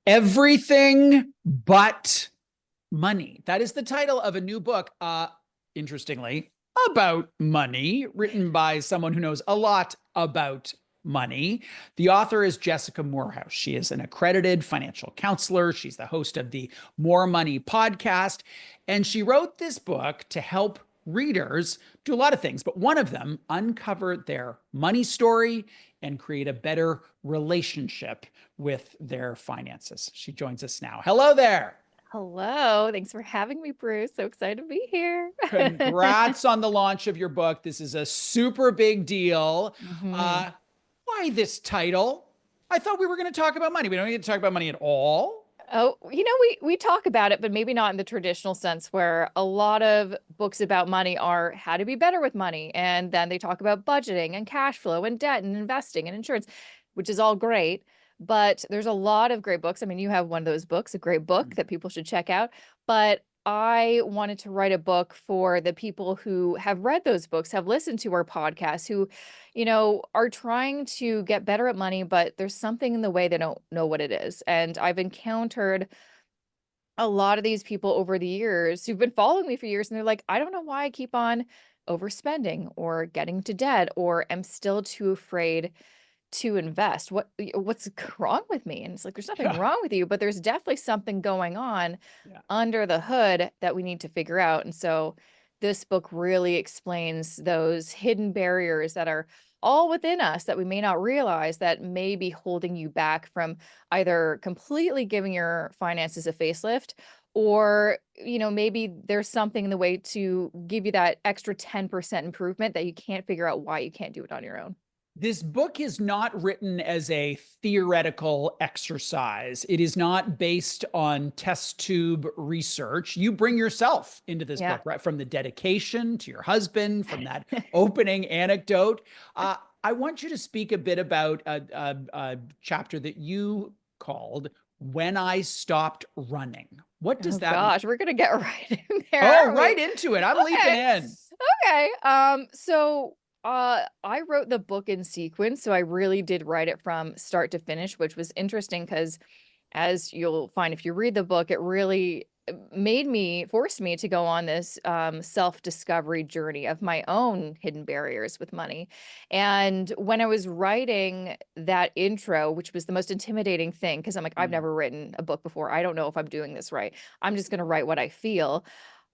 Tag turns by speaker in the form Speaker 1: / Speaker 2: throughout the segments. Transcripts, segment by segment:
Speaker 1: Everything But Money. That is the title of a new book, interestingly, about money, written by someone who knows a lot about money. The author is Jessica Moorhouse. She is an accredited financial counselor. She's the host of the More Money podcast. And she wrote this book to help readers do a lot of things, but one of them, uncover their money story and create a better relationship with their finances. She joins us now. Hello there.
Speaker 2: Hello. Thanks for having me, Bruce. So excited to be here.
Speaker 1: Congrats on the launch of your book. This is a super big deal.
Speaker 2: hmm
Speaker 1: Uh, why this title? I thought we were going to talk about money. We don't need to talk about money at all.
Speaker 2: Oh, we talk about it, but maybe not in the traditional sense where a lot of books about money are how to be better with money. And then they talk about budgeting and cash flow and debt and investing and insurance, which is all great. But there's a lot of great books. I mean, you have one of those books, a great book that people should check out. But I wanted to write a book for the people who have read those books, have listened to our podcast, who are trying to get better at money, but there's something in the way they don't know what it is. And I've encountered a lot of these people over the years who've been following me for years, and they're like, I don't know why I keep on overspending or getting to debt, or am still too afraid to invest. What's wrong with me? And it's like, there's nothing
Speaker 1: Yeah.
Speaker 2: wrong with you, but there's definitely something going on
Speaker 1: Yeah.
Speaker 2: under the hood that we need to figure out. And so this book really explains those hidden barriers that are all within us that we may not realize that may be holding you back from either completely giving your finances a facelift, or maybe there's something in the way to give you that extra 10% improvement that you can't figure out why you can't do it on your own.
Speaker 1: This book is not written as a theoretical exercise. It is not based on test tube research. You bring yourself into this
Speaker 2: Yeah.
Speaker 1: book, right? From the dedication to your husband, from that opening anecdote. I want you to speak a bit about a chapter that you called When I Stopped Running. What does
Speaker 2: Oh
Speaker 1: that mean?
Speaker 2: gosh, we're gonna get right in there,
Speaker 1: Oh,
Speaker 2: aren't
Speaker 1: right
Speaker 2: we?
Speaker 1: into it. I'm leaping
Speaker 2: Okay.
Speaker 1: in.
Speaker 2: Okay. I wrote the book in sequence, so I really did write it from start to finish, which was interesting because, as you'll find if you read the book, it really forced me to go on this self-discovery journey of my own hidden barriers with money. And when I was writing that intro, which was the most intimidating thing, because I'm like, I've
Speaker 1: Mm.
Speaker 2: never written a book before. I don't know if I'm doing this right. I'm just going to write what I feel.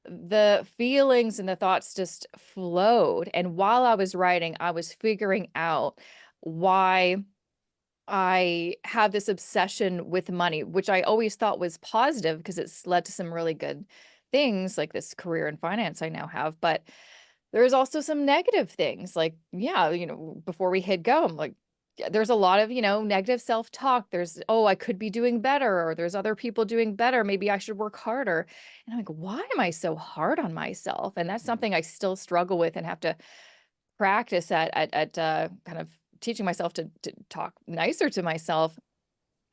Speaker 2: The feelings and the thoughts just flowed. And while I was writing, I was figuring out why I have this obsession with money, which I always thought was positive because it's led to some really good things like this career in finance I now have. But there's also some negative things like, yeah, before we hit go, I'm like, yeah, there's a lot of, negative self-talk. There's, oh, I could be doing better, or there's other people doing better. Maybe I should work harder. And I'm like, why am I so hard on myself? And that's
Speaker 1: Mm.
Speaker 2: something I still struggle with and have to practice at kind of teaching myself to talk nicer to myself.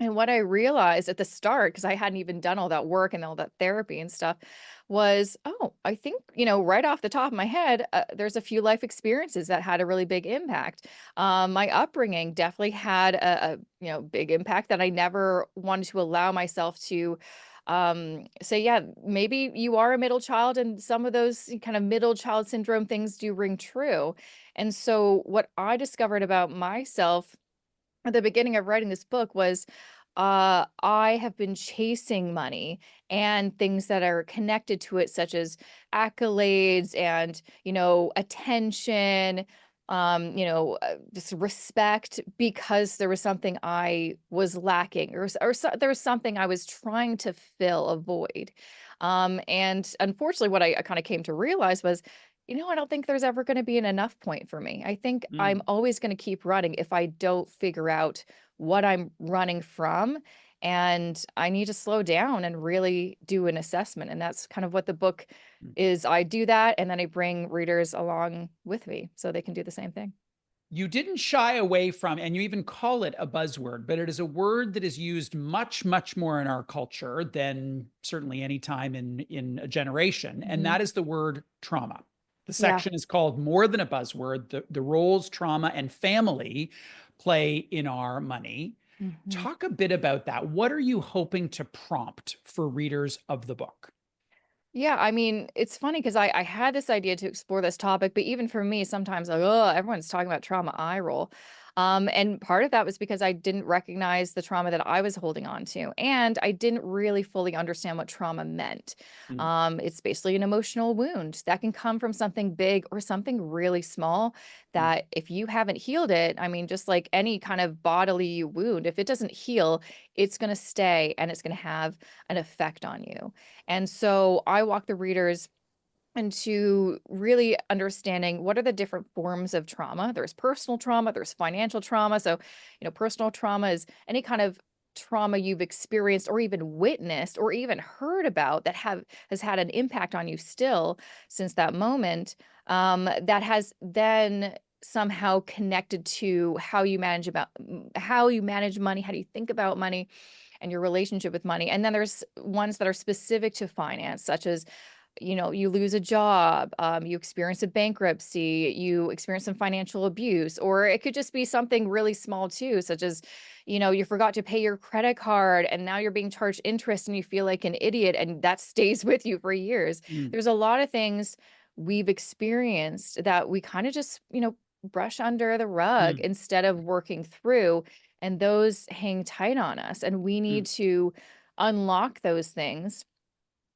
Speaker 2: And what I realized at the start, because I hadn't even done all that work and all that therapy and stuff, was, oh, I think, right off the top of my head, there's a few life experiences that had a really big impact. My upbringing definitely had a big impact that I never wanted to allow myself to say, yeah, maybe you are a middle child and some of those kind of middle child syndrome things do ring true. And so what I discovered about myself at the beginning of writing this book was I have been chasing money and things that are connected to it, such as accolades and, attention, just respect, because there was something I was lacking, there was something I was trying to fill a void. And unfortunately, what I kind of came to realize was, I don't think there's ever going to be an enough point for me. I think I'm
Speaker 1: Mm.
Speaker 2: always going to keep running if I don't figure out what I'm running from. And I need to slow down and really do an assessment. And that's kind of what the book
Speaker 1: Mm.
Speaker 2: is. I do that, and then I bring readers along with me so they can do the same thing.
Speaker 1: You didn't shy away from, and you even call it a buzzword, but it is a word that is used much, much more in our culture than certainly any time in a generation. And
Speaker 2: hmm
Speaker 1: that is the word trauma. The
Speaker 2: Yeah.
Speaker 1: section is called More Than a Buzzword, the roles trauma and family play in our money.
Speaker 2: Mhm.
Speaker 1: Talk a bit about that. What are you hoping to prompt for readers of the book?
Speaker 2: Yeah, I mean, it's funny because I had this idea to explore this topic, but even for me, sometimes like, oh, everyone's talking about trauma, I roll. And part of that was because I didn't recognize the trauma that I was holding on to, and I didn't really fully understand what trauma meant.
Speaker 1: Mm,
Speaker 2: It's basically an emotional wound that can come from something big or something really small.
Speaker 1: mm,
Speaker 2: That if you haven't healed it, I mean, just like any kind of bodily wound, if it doesn't heal, it's going to stay and it's going to have an effect on you. And so I walk the readers into really understanding what are the different forms of trauma. There's personal trauma, there's financial trauma. So, personal trauma is any kind of trauma you've experienced or even witnessed or even heard about that have has had an impact on you still since that moment, that has then somehow connected to how you manage money, how do you think about money and your relationship with money. And then there's ones that are specific to finance, such as, you lose a job, you experience a bankruptcy, you experience some financial abuse, or it could just be something really small too, such as, you forgot to pay your credit card and now you're being charged interest and you feel like an idiot and that stays with you for years.
Speaker 1: mm,
Speaker 2: There's a lot of things we've experienced that we kind of just, brush under the rug
Speaker 1: mm,
Speaker 2: instead of working through. And those hang tight on us. And we
Speaker 1: mm,
Speaker 2: need to unlock those things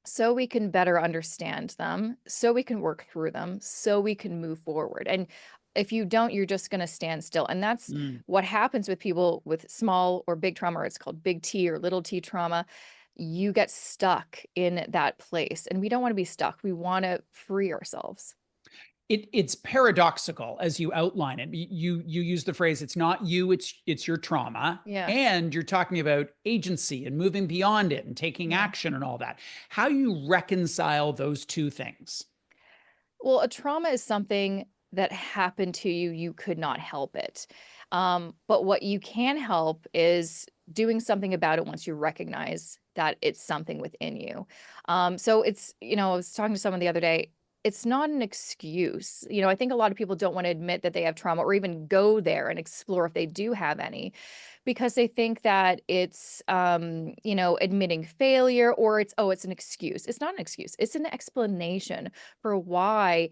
Speaker 2: so we can better understand them, so we can work through them, so we can move forward. And if you don't, you're just going to stand still. And that's
Speaker 1: mm.
Speaker 2: what happens with people with small or big trauma, or it's called big T or little t trauma. You get stuck in that place. And we don't want to be stuck. We want to free ourselves.
Speaker 1: It's paradoxical as you outline it. You use the phrase, it's not you, it's your trauma.
Speaker 2: Yeah.
Speaker 1: And you're talking about agency and moving beyond it and taking
Speaker 2: Yeah.
Speaker 1: action and all that. How you reconcile those two things?
Speaker 2: Well, a trauma is something that happened to you, you could not help it. But what you can help is doing something about it once you recognize that it's something within you. So it's, I was talking to someone the other day. It's not an excuse. I think a lot of people don't want to admit that they have trauma or even go there and explore if they do have any because they think that it's, admitting failure or it's an excuse. It's not an excuse. It's an explanation for why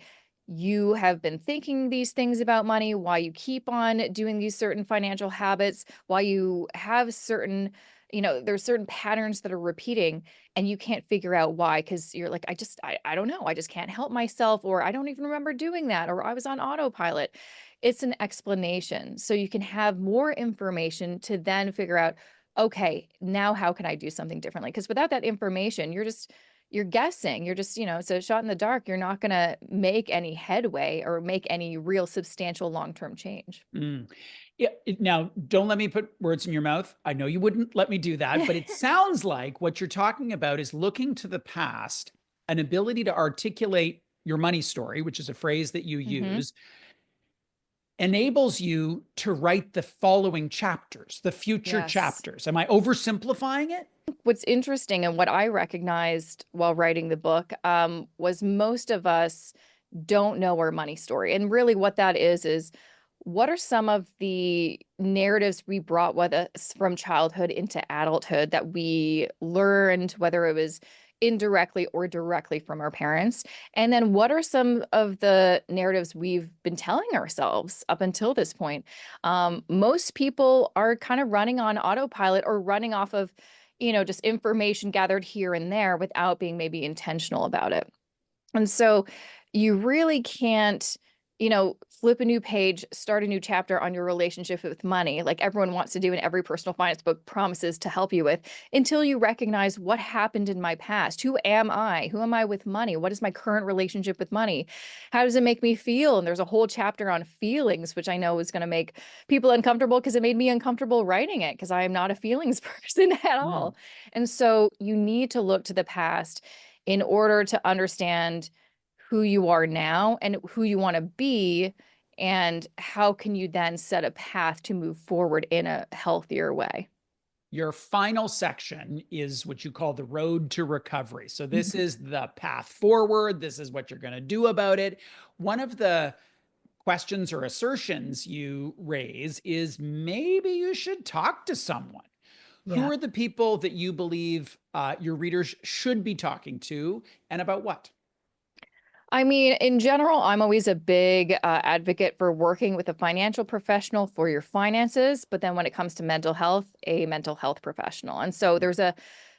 Speaker 2: you have been thinking these things about money, why you keep on doing these certain financial habits, why you have certain, there's certain patterns that are repeating and you can't figure out why because you're like, I don't know. I just can't help myself, or I don't even remember doing that, or I was on autopilot. It's an explanation. So you can have more information to then figure out, okay, now how can I do something differently? Because without that information, you're guessing. You're just, it's a shot in the dark. You're not going to make any headway or make any real substantial long-term change.
Speaker 1: Mm. Yeah. Now, don't let me put words in your mouth. I know you wouldn't let me do that, but it sounds like what you're talking about is looking to the past, an ability to articulate your money story, which is a phrase that you
Speaker 2: Hmm.
Speaker 1: use, enables you to write the following chapters, the future
Speaker 2: Yes.
Speaker 1: chapters. Am I oversimplifying it?
Speaker 2: What's interesting and what I recognized while writing the book, was most of us don't know our money story. And really what that is what are some of the narratives we brought with us from childhood into adulthood that we learned, whether it was indirectly or directly from our parents? And then what are some of the narratives we've been telling ourselves up until this point? Most people are kind of running on autopilot or running off of, just information gathered here and there without being maybe intentional about it. And so you really can't, flip a new page, start a new chapter on your relationship with money, like everyone wants to do in every personal finance book promises to help you with, until you recognize what happened in my past. Who am I? Who am I with money? What is my current relationship with money? How does it make me feel? And there's a whole chapter on feelings, which I know is going to make people uncomfortable because it made me uncomfortable writing it because I am not a feelings person at
Speaker 1: Mm.
Speaker 2: all. And so you need to look to the past in order to understand who you are now and who you want to be, and how can you then set a path to move forward in a healthier way.
Speaker 1: Your final section is what you call the road to recovery. So, this
Speaker 2: Mhm.
Speaker 1: is the path forward. This is what you're going to do about it. One of the questions or assertions you raise is maybe you should talk to someone. Who
Speaker 2: Yeah.
Speaker 1: are the people that you believe your readers should be talking to, and about what?
Speaker 2: I mean, in general, I'm always a big advocate for working with a financial professional for your finances. But then when it comes to mental health, a mental health professional. And so there's a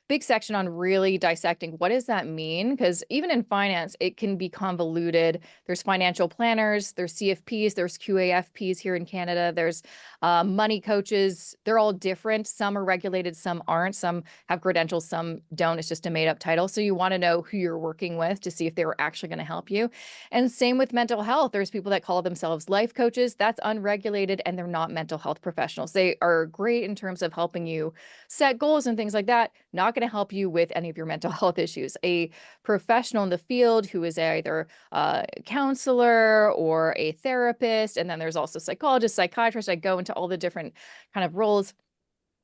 Speaker 2: big section on really dissecting what does that mean? Because even in finance, it can be convoluted. There's financial planners, there's CFPs, there's QAFPs here in Canada, there's money coaches. They're all different. Some are regulated, some aren't. Some have credentials, some don't. It's just a made up title. So you want to know who you're working with to see if they were actually going to help you. And same with mental health. There's people that call themselves life coaches. That's unregulated and they're not mental health professionals. They are great in terms of helping you set goals and things like that. Not going to help you with any of your mental health issues. A professional in the field who is either a counselor or a therapist, and then there's also psychologists, psychiatrists. I go into all the different kind of roles.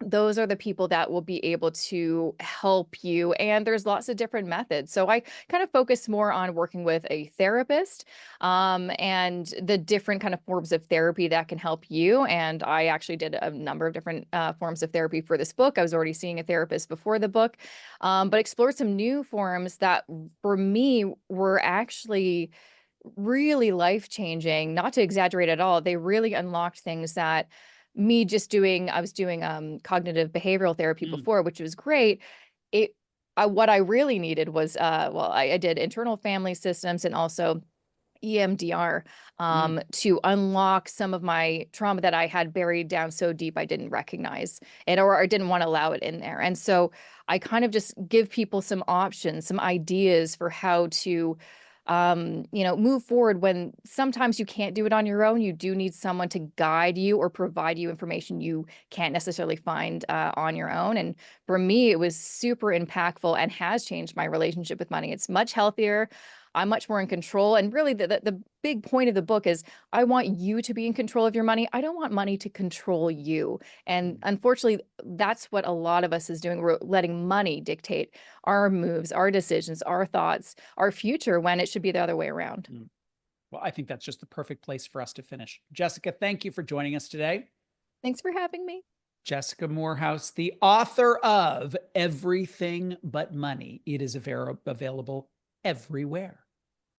Speaker 2: Those are the people that will be able to help you. And there's lots of different methods. So I kind of focus more on working with a therapist and the different kind of forms of therapy that can help you. And I actually did a number of different forms of therapy for this book. I was already seeing a therapist before the book, but explored some new forms that for me were actually really life-changing, not to exaggerate at all. They really unlocked things that me just doing I was doing cognitive behavioral therapy
Speaker 1: Mm,
Speaker 2: before, which was great. It what I really needed was well, I did internal family systems and also EMDR
Speaker 1: mm,
Speaker 2: to unlock some of my trauma that I had buried down so deep I didn't recognize it or I didn't want to allow it in there. And so I kind of just give people some options, some ideas for how to move forward when sometimes you can't do it on your own. You do need someone to guide you or provide you information you can't necessarily find on your own. And for me, it was super impactful and has changed my relationship with money. It's much healthier. I'm much more in control. And really, the big point of the book is I want you to be in control of your money. I don't want money to control you. And
Speaker 1: mm,
Speaker 2: unfortunately, that's what a lot of us is doing. We're letting money dictate our moves, our decisions, our thoughts, our future when it should be the other way around.
Speaker 1: mm. Well, I think that's just the perfect place for us to finish. Jessica, thank you for joining us today.
Speaker 2: Thanks for having me.
Speaker 1: Jessica Moorhouse, the author of Everything But Money. It is available everywhere.